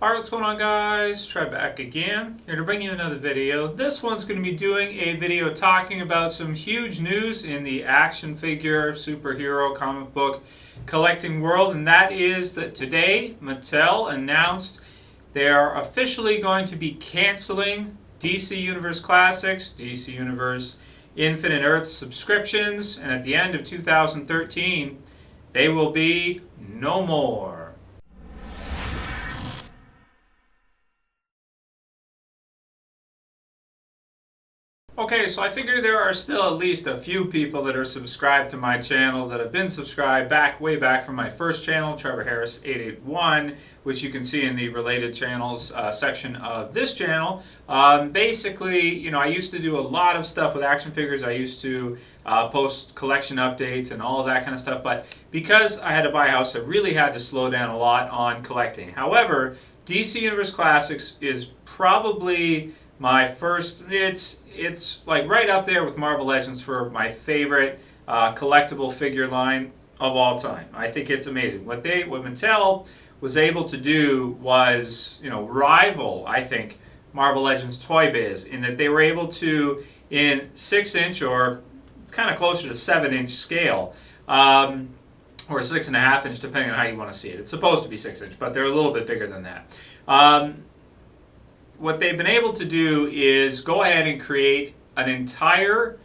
Alright, what's going on, guys? Try back again. Here to bring you another video. This one's going to be doing a video talking about some huge news in the action figure, superhero, comic book collecting world, and that is that today Mattel announced they are officially going to be canceling DC Universe Classics, DC Universe Infinite Earth subscriptions, and at the end of 2013, they will be no more. Okay, so I figure there are still at least a few people that are subscribed to my channel that have been subscribed way back from my first channel, Trevor Harris 881, which you can see in the related channels section of this channel. Basically, I used to do a lot of stuff with action figures. I used to post collection updates and all of that kind of stuff, but because I had to buy a house, I really had to slow down a lot on collecting. However, DC Universe Classics is probably my first, it's like right up there with Marvel Legends for my favorite collectible figure line of all time. I think it's amazing. What Mattel was able to do was, rival, I think, Marvel Legends Toy Biz in that they were able to, in 6-inch or kind of closer to 7-inch scale, or 6.5-inch, depending on how you want to see it. It's supposed to be 6-inch, but they're a little bit bigger than that. What they've been able to do is go ahead and create an entire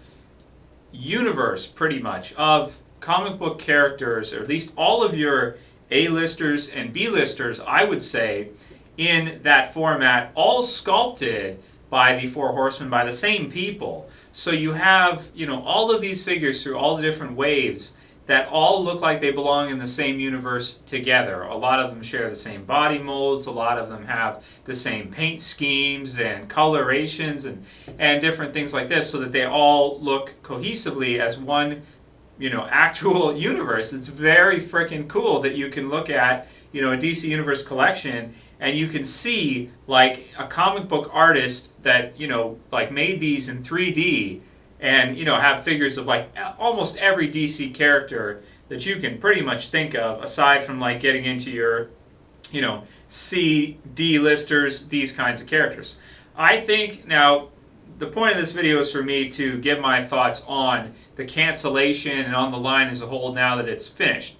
universe, pretty much, of comic book characters, or at least all of your A-listers and B-listers, I would say, in that format, all sculpted by the Four Horsemen, by the same people. So you have, all of these figures through all the different waves that all look like they belong in the same universe together. A lot of them share the same body molds, a lot of them have the same paint schemes and colorations and different things like this, so that they all look cohesively as one actual universe. It's very freaking cool that you can look at a DC Universe collection and you can see like a comic book artist that like made these in 3D and have figures of like almost every DC character that you can pretty much think of, aside from like getting into your C, D listers, these kinds of characters. I think now the point of this video is for me to give my thoughts on the cancellation and on the line as a whole now that it's finished.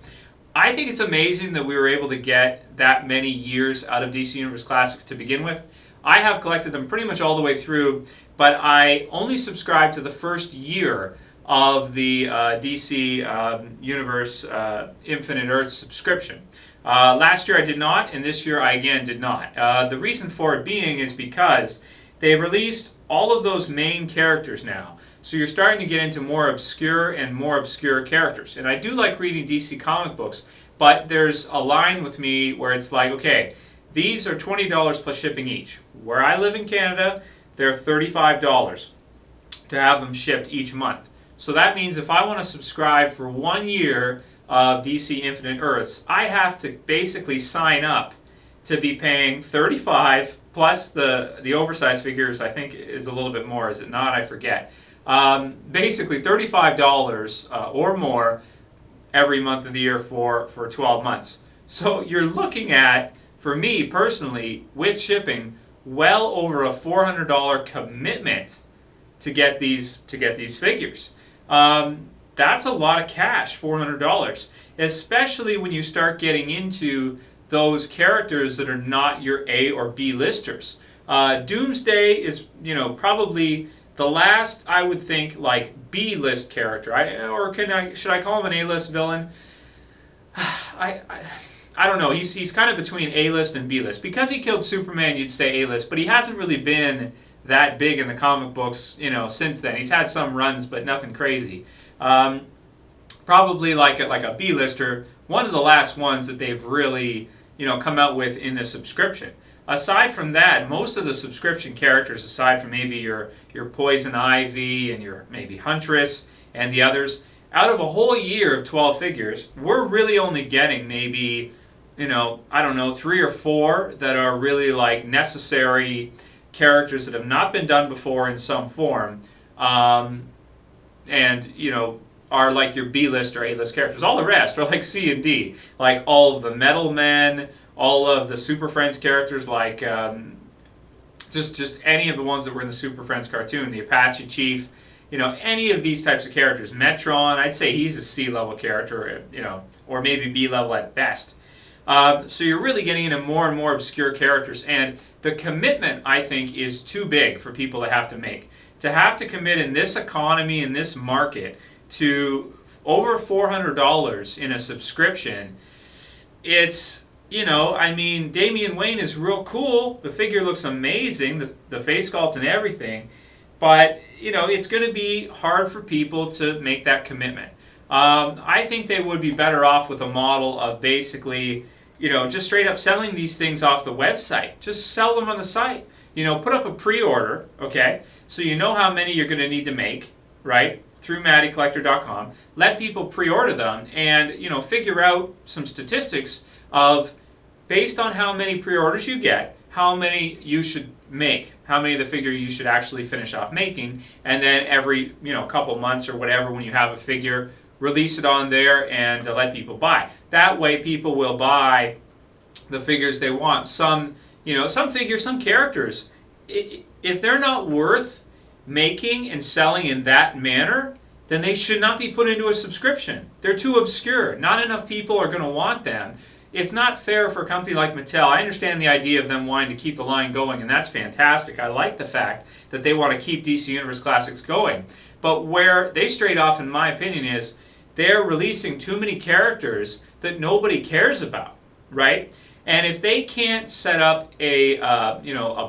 I think it's amazing that we were able to get that many years out of DC Universe Classics to begin with. I have collected them pretty much all the way through, but I only subscribed to the first year of the DC Universe Infinite Earth subscription. Last year I did not, and this year I again did not. The reason for it being is because they've released all of those main characters now. So you're starting to get into more obscure characters. And I do like reading DC comic books, but there's a line with me where it's like, okay, these are $20 plus shipping each. Where I live in Canada, they're $35 to have them shipped each month. So that means if I want to subscribe for 1 year of DC Infinite Earths, I have to basically sign up to be paying $35 plus the oversized figures, I think is a little bit more, is it not? I forget. Basically $35 or more every month of the year for 12 months. So you're looking at, for me personally, with shipping, well over a $400 commitment to get these figures. That's a lot of cash, $400, especially when you start getting into those characters that are not your A or B listers. Doomsday is, probably the last, I would think, like B list character. Should I call him an A list villain? I don't know. He's kind of between A-list and B-list. Because he killed Superman, you'd say A-list, but he hasn't really been that big in the comic books, since then. He's had some runs, but nothing crazy. Probably like a B-lister, one of the last ones that they've really, come out with in the subscription. Aside from that, most of the subscription characters, aside from maybe your Poison Ivy and your maybe Huntress and the others, out of a whole year of 12 figures, we're really only getting maybe, I don't know, 3 or 4 that are really like necessary characters that have not been done before in some form, and are like your B-list or A-list characters. All the rest are like C and D, like all of the Metal Men, all of the Super Friends characters, like just any of the ones that were in the Super Friends cartoon, the Apache Chief, any of these types of characters. Metron, I'd say he's a C-level character, or maybe B-level at best. So you're really getting into more and more obscure characters, and the commitment, I think, is too big for people to have to make. To have to commit in this economy, in this market, to over $400 in a subscription, it's, Damian Wayne is real cool. The figure looks amazing, the face sculpt and everything, but, it's going to be hard for people to make that commitment. I think they would be better off with a model of basically, just straight up selling these things off the website. Just sell them on the site. Put up a pre-order, okay? So you know how many you're going to need to make, right? Through MattyCollector.com. Let people pre-order them and, figure out some statistics of, based on how many pre-orders you get, how many you should make, how many of the figure you should actually finish off making, and then every, couple months or whatever, when you have a figure, release it on there and let people buy. That way people will buy the figures they want. Some figures, some characters, if they're not worth making and selling in that manner, then they should not be put into a subscription. They're too obscure. Not enough people are going to want them. It's not fair for a company like Mattel. I understand the idea of them wanting to keep the line going, and that's fantastic. I like the fact that they want to keep DC Universe Classics going. But where they strayed off, in my opinion, is they're releasing too many characters that nobody cares about, right? And if they can't set up a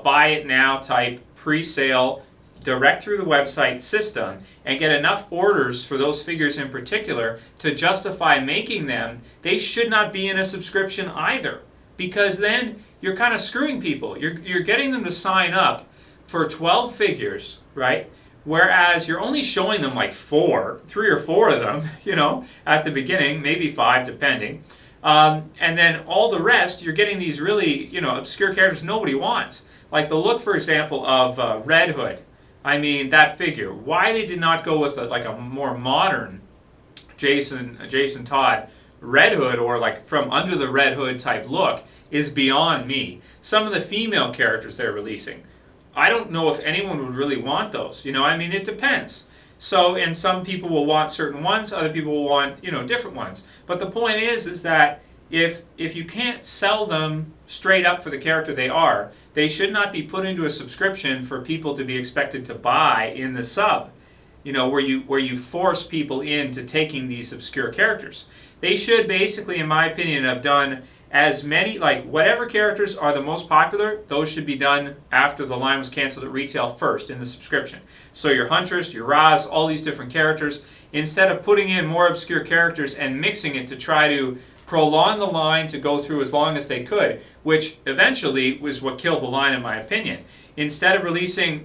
buy it now type pre-sale direct through the website system and get enough orders for those figures in particular to justify making them, they should not be in a subscription either. Because then you're kind of screwing people. You're getting them to sign up for 12 figures, right? Whereas you're only showing them like 3 or 4 of them, at the beginning, maybe 5 depending. And then all the rest, you're getting these really, obscure characters nobody wants. Like the look, for example, of Red Hood. I mean, that figure. Why they did not go with a more modern Jason Todd Red Hood, or like from under the Red Hood type look, is beyond me. Some of the female characters they're releasing, I don't know if anyone would really want those. It depends. So, and some people will want certain ones, other people will want, different ones. But the point is that if you can't sell them straight up for the character they are, they should not be put into a subscription for people to be expected to buy in the sub. Where you force people into taking these obscure characters. They should basically, in my opinion, have done as many, whatever characters are the most popular, those should be done after the line was canceled at retail first in the subscription. So your Huntress, your Raz, all these different characters, instead of putting in more obscure characters and mixing it to try to prolong the line to go through as long as they could, which eventually was what killed the line in my opinion. Instead of releasing,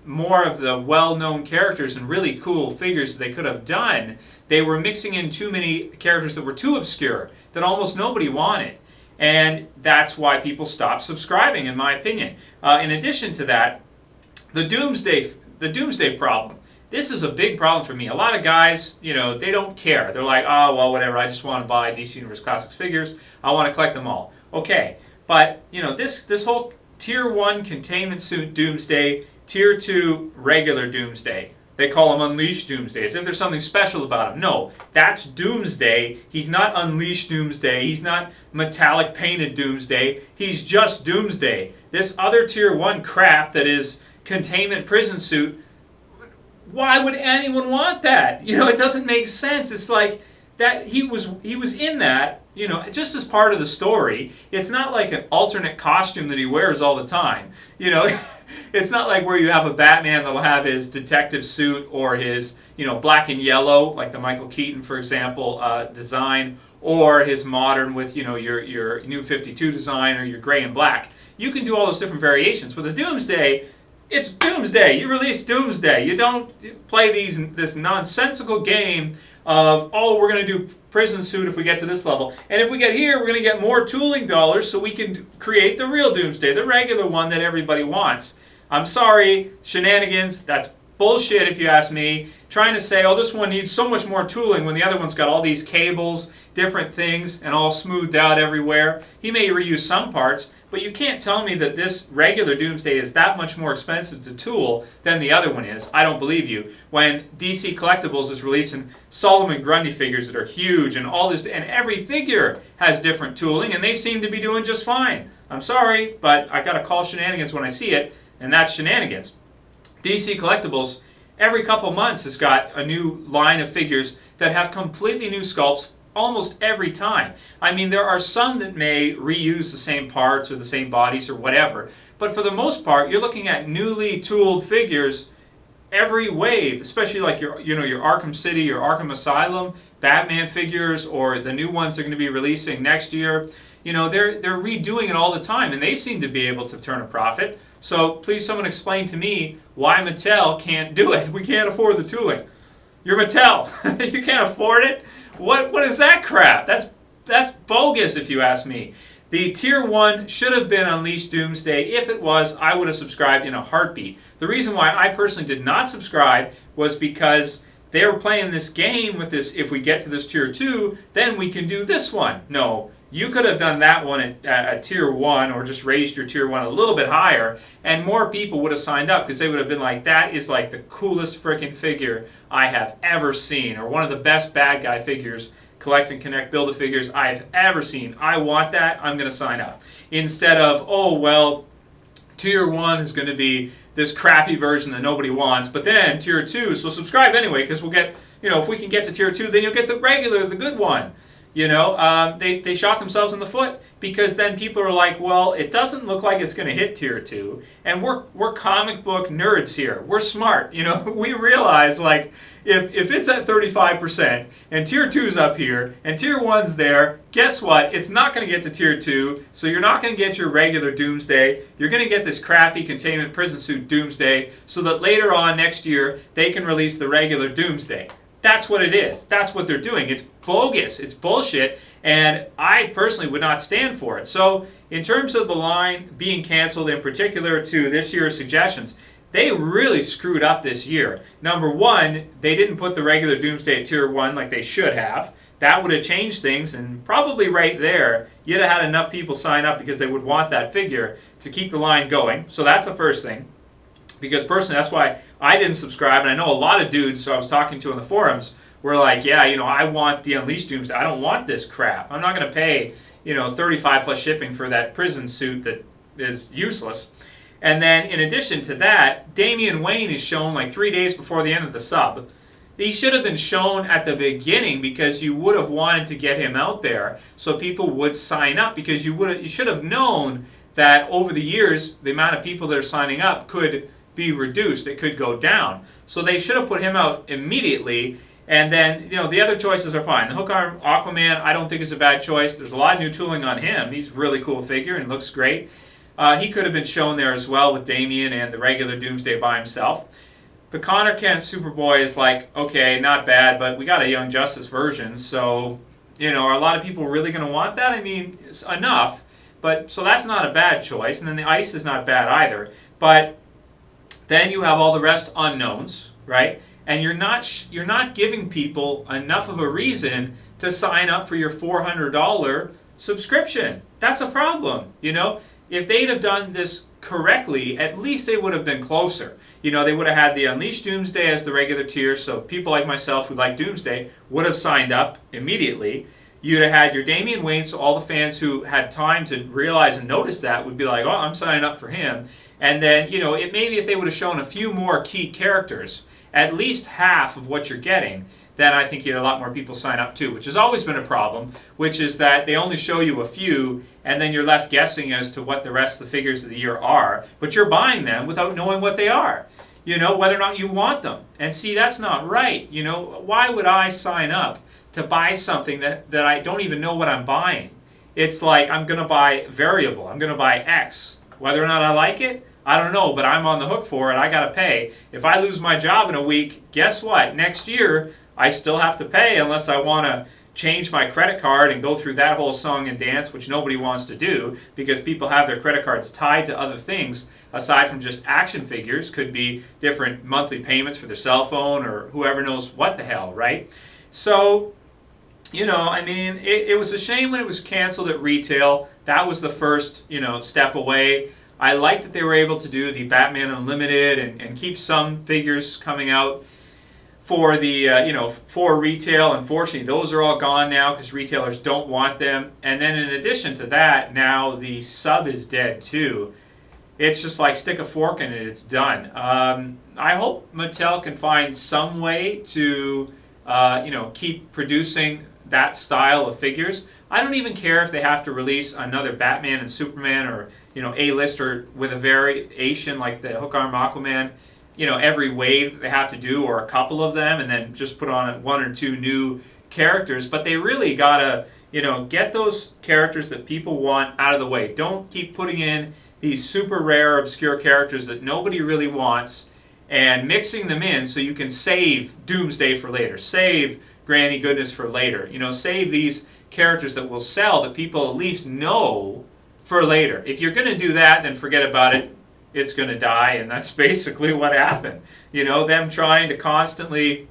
more of the well-known characters and really cool figures that they could have done, they were mixing in too many characters that were too obscure, that almost nobody wanted. And that's why people stopped subscribing, in my opinion. In addition to that, the Doomsday problem. This is a big problem for me. A lot of guys, they don't care. They're like, oh, well, whatever, I just want to buy DC Universe Classics figures. I want to collect them all. Okay, but, this whole Tier 1 Containment Suit Doomsday, Tier 2 regular Doomsday. They call him Unleashed Doomsday, as if there's something special about him. No, that's Doomsday. He's not Unleashed Doomsday. He's not metallic painted Doomsday. He's just Doomsday. This other Tier 1 crap that is Containment Prison Suit, why would anyone want that? It doesn't make sense. It's like that he was in that, just as part of the story. It's not like an alternate costume that he wears all the time. It's not like where you have a Batman that'll have his detective suit or his, black and yellow, like the Michael Keaton, for example, design, or his modern with, your New 52 design, or your gray and black. You can do all those different variations. With a Doomsday, it's Doomsday. You release Doomsday. You don't play this nonsensical game of, oh, we're going to do prison suit if we get to this level. And if we get here, we're going to get more tooling dollars so we can create the real Doomsday, the regular one that everybody wants. I'm sorry, shenanigans, that's bullshit if you ask me, trying to say, oh, this one needs so much more tooling when the other one's got all these cables, different things, and all smoothed out everywhere. He may reuse some parts, but you can't tell me that this regular Doomsday is that much more expensive to tool than the other one is. I don't believe you. When DC Collectibles is releasing Solomon Grundy figures that are huge and all this, and every figure has different tooling, and they seem to be doing just fine. I'm sorry, but I gotta call shenanigans when I see it, and that's shenanigans. DC Collectibles, every couple months, has got a new line of figures that have completely new sculpts almost every time. I mean, there are some that may reuse the same parts or the same bodies or whatever, but for the most part, you're looking at newly tooled figures every wave, especially like your Arkham City, your Arkham Asylum, Batman figures, or the new ones they're going to be releasing next year. They're redoing it all the time, and they seem to be able to turn a profit. So please someone explain to me why Mattel can't do it. We can't afford the tooling. You're Mattel. You can't afford it? What is that crap? That's bogus if you ask me. The Tier 1 should have been Unleashed Doomsday. If it was, I would have subscribed in a heartbeat. The reason why I personally did not subscribe was because they were playing this game with this, if we get to this Tier 2, then we can do this one. No, you could have done that one at Tier 1 or just raised your Tier 1 a little bit higher, and more people would have signed up because they would have been like, that is like the coolest freaking figure I have ever seen, or one of the best bad guy figures, collect and connect Build-A-Figures I've ever seen. I want that, I'm going to sign up. Instead of, oh, well, Tier 1 is going to be this crappy version that nobody wants, but then Tier 2, so subscribe anyway, because we'll get, if we can get to Tier 2, then you'll get the regular, the good one. They shot themselves in the foot, because then people are like, well, it doesn't look like it's going to hit Tier 2, and we're comic book nerds here. We're smart, we realize, like, if it's at 35%, and Tier 2's up here, and Tier 1's there, guess what? It's not going to get to Tier 2, so you're not going to get your regular Doomsday. You're going to get this crappy containment prison suit Doomsday, so that later on next year, they can release the regular Doomsday. That's what it is. That's what they're doing. It's bogus. It's bullshit. And I personally would not stand for it. So in terms of the line being canceled, in particular to this year's suggestions, they really screwed up this year. Number one, they didn't put the regular Doomsday at Tier 1 like they should have. That would have changed things, and probably right there, you'd have had enough people sign up because they would want that figure to keep the line going. So that's the first thing. Because personally, that's why I didn't subscribe, and I know a lot of dudes who I was talking to in the forums were like, yeah, I want the Unleashed Doomsday. I don't want this crap. I'm not going to pay, 35 plus shipping for that prison suit that is useless. And then in addition to that, Damian Wayne is shown like 3 days before the end of the sub. He should have been shown at the beginning because you would have wanted to get him out there so people would sign up, because you should have known that over the years, the amount of people that are signing up could be reduced. It could go down. So they should have put him out immediately, and then the other choices are fine. The Hook Arm Aquaman, I don't think is a bad choice. There's a lot of new tooling on him. He's a really cool figure and looks great. He could have been shown there as well with Damian and the regular Doomsday by himself. The Connor Kent Superboy is like, okay, not bad, but we got a Young Justice version, so are a lot of people really going to want that? I mean, it's enough, but so that's not a bad choice. And then the Ice is not bad either, but then you have all the rest unknowns, right? And you're not giving people enough of a reason to sign up for your $400 subscription. That's a problem, If they'd have done this correctly, at least they would have been closer. They would have had the Unleashed Doomsday as the regular tier, so people like myself who like Doomsday would have signed up immediately. You'd have had your Damian Wayne, so all the fans who had time to realize and notice that would be like, oh, I'm signing up for him. And then, it maybe if they would have shown a few more key characters, at least half of what you're getting, then I think you'd have a lot more people sign up too, which has always been a problem, which is that they only show you a few, and then you're left guessing as to what the rest of the figures of the year are, but you're buying them without knowing what they are, whether or not you want them. And see, that's not right. Why would I sign up to buy something that I don't even know what I'm buying? It's like I'm going to buy variable. I'm going to buy X. Whether or not I like it, I don't know, but I'm on the hook for it. I got to pay. If I lose my job in a week, guess what? Next year, I still have to pay unless I want to change my credit card and go through that whole song and dance, which nobody wants to do because people have their credit cards tied to other things aside from just action figures. Could be different monthly payments for their cell phone or whoever knows what the hell, right? So, you know, I mean, it was a shame when it was canceled at retail. That was the first, you know, step away. I like that they were able to do the Batman Unlimited and keep some figures coming out for the you know, for retail. Unfortunately, those are all gone now because retailers don't want them. And then in addition to that, now the sub is dead too. It's just like stick a fork in it, it's done. I hope Mattel can find some way to you know, keep producing that style of figures. I don't even care if they have to release another Batman and Superman, or, you know, A-lister with a variation like the Hook Arm Aquaman, you know, every wave they have to do, or a couple of them, and then just put on one or two new characters. But they really gotta, you know, get those characters that people want out of the way. Don't keep putting in these super rare, obscure characters that nobody really wants and mixing them in so you can save Doomsday for later, save Granny Goodness for later. You know, save these characters that will sell, that people at least know, for later. If you're going to do that, then forget about it. It's going to die, and that's basically what happened. You know, them trying to constantly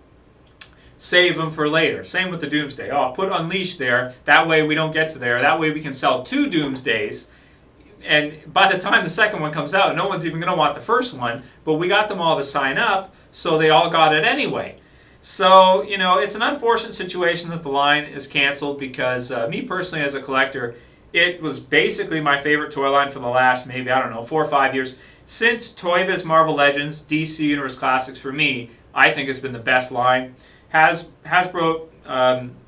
save them for later. Same with the Doomsday. Oh, put Unleashed there. That way we don't get to there. That way we can sell 2 Doomsdays. And by the time the second one comes out, no one's even going to want the first one. But we got them all to sign up, so they all got it anyway. So, you know, it's an unfortunate situation that the line is canceled because me personally as a collector, it was basically my favorite toy line for the last maybe, I don't know, 4 or 5 years. Since Toy Biz Marvel Legends, DC Universe Classics, for me, I think has been the best line. Hasbro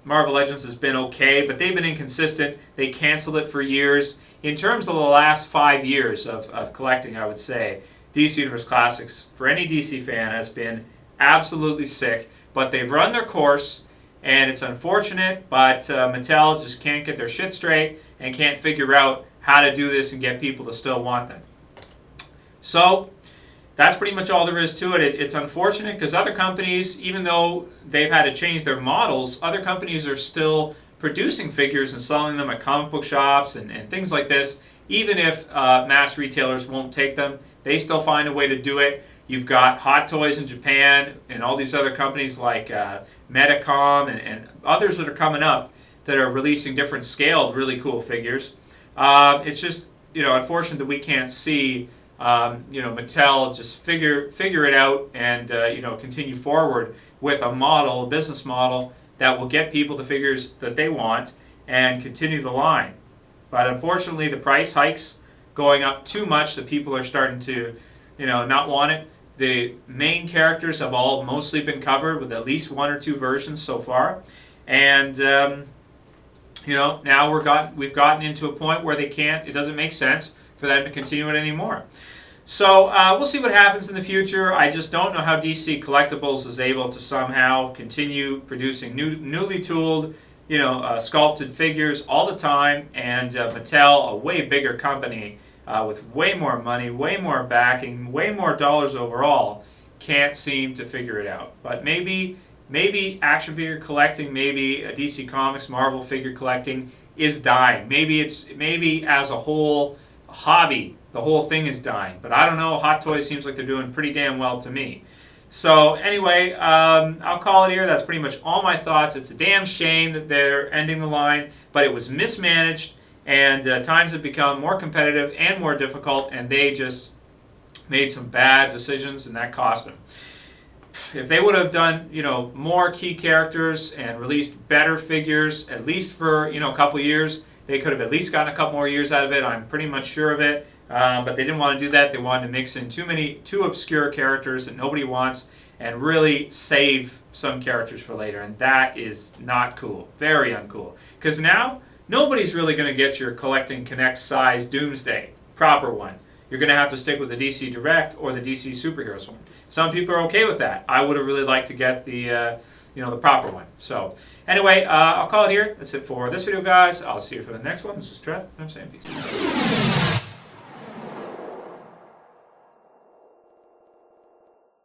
Marvel Legends has been okay, but they've been inconsistent. They canceled it for years. In terms of the last 5 years of collecting, I would say DC Universe Classics, for any DC fan, has been absolutely sick. But they've run their course, and it's unfortunate, but Mattel just can't get their shit straight and can't figure out how to do this and get people to still want them. So that's pretty much all there is to it. It's unfortunate because other companies, even though they've had to change their models, other companies are still producing figures and selling them at comic book shops and things like this. Even if mass retailers won't take them, they still find a way to do it. You've got Hot Toys in Japan and all these other companies like Medicom and others that are coming up that are releasing different scaled, really cool figures. It's just, you know, unfortunate that we can't see, you know, Mattel just figure it out and you know, continue forward with a model, a business model that will get people the figures that they want and continue the line. But unfortunately, the price hikes going up too much that people are starting to, you know, not want it. The main characters have all mostly been covered with at least 1 or 2 versions so far, and you know, now we've gotten into a point where it doesn't make sense for them to continue it anymore. So we'll see what happens in the future. I just don't know how DC Collectibles is able to somehow continue producing newly tooled, you know, sculpted figures all the time, and Mattel, a way bigger company, with way more money, way more backing, way more dollars overall, can't seem to figure it out. But maybe action figure collecting, maybe a DC Comics, Marvel figure collecting is dying. Maybe as a whole hobby, the whole thing is dying. But I don't know. Hot Toys seems like they're doing pretty damn well to me. So anyway, I'll call it here. That's pretty much all my thoughts. It's a damn shame that they're ending the line, but it was mismanaged. And times have become more competitive and more difficult, and they just made some bad decisions, and that cost them. If they would have done, you know, more key characters and released better figures, at least for, you know, a couple years, they could have at least gotten a couple more years out of it. I'm pretty much sure of it. But they didn't want to do that. They wanted to mix in too obscure characters that nobody wants, and really save some characters for later. And that is not cool. Very uncool. Because now, nobody's really going to get your Collecting Connect size Doomsday, proper one. You're going to have to stick with the DC Direct or the DC Superheroes one. Some people are okay with that. I would have really liked to get the, you know, the proper one. So anyway, I'll call it here. That's it for this video, guys. I'll see you for the next one. This is Trev, and I'm saying peace.